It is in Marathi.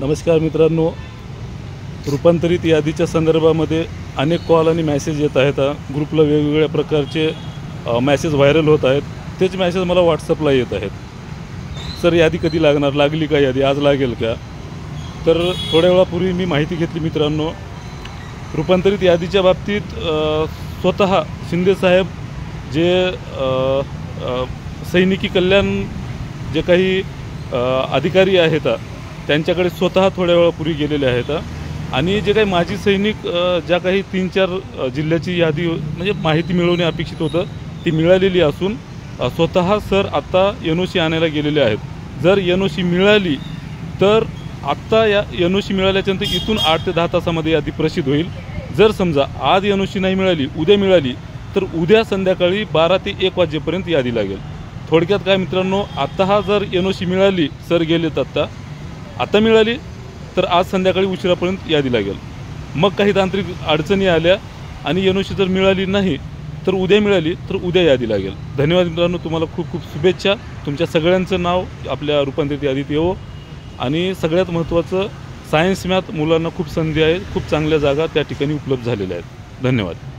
नमस्कार मित्रांनो, रूपांतरित यादीच्या संदर्भामध्ये अनेक कॉल आणि मेसेज येत आहेत। ग्रुपला वेगवेगळ्या प्रकारचे मेसेज व्हायरल होत आहेत। तेच मेसेज मला व्हॉट्सअपला येत आहेत। सर यादी कधी लागणार, लागली का यादी, आज लागेल का? तर थोड्या वेळापूर्वी मी माहिती घेतली मित्रांनो। रूपांतरित यादीच्या बाबतीत स्वतः शिंदे साहेब जे सैनिकी कल्याण जे काही अधिकारी आहेत त्यांच्याकडे स्वतः थोड्या वेळापूर्वी गेलेले आहेत आणि जे काही माजी सैनिक ज्या काही 3-4 जिल्ह्याची यादी म्हणजे माहिती मिळवणे अपेक्षित होतं ती मिळालेली असून स्वतः सर आता NOC आणायला गेलेले आहेत। जर NOC मिळाली तर आत्ता या NOC मिळाल्यानंतर इथून 8 ते 10 तासामध्ये यादी प्रसिद्ध होईल। जर समजा आज NOC नाही मिळाली, उद्या मिळाली तर उद्या संध्याकाळी 12 ते 1 वाजेपर्यंत यादी लागेल। थोडक्यात काय मित्रांनो, आता जर NOC मिळाली, सर गेलेत आता मिळाली तर आज संध्याकाळी उशिरापर्यंत यादी लागेल। मग काही तांत्रिक अडचणी आल्या आणि NOC जर मिळाली नाही तर उद्या मिळाली तर उद्या यादी लागेल। धन्यवाद मित्रांनो, तुम्हाला खूप खूप शुभेच्छा। तुमच्या सगळ्यांचं नाव आपल्या रूपांतरित यादीत येवो आणि सगळ्यात महत्त्वाचं सायन्स मॅथ मुलांना खूप संधी आहे, खूप चांगल्या जागा त्या ठिकाणी उपलब्ध झालेल्या आहेत। धन्यवाद।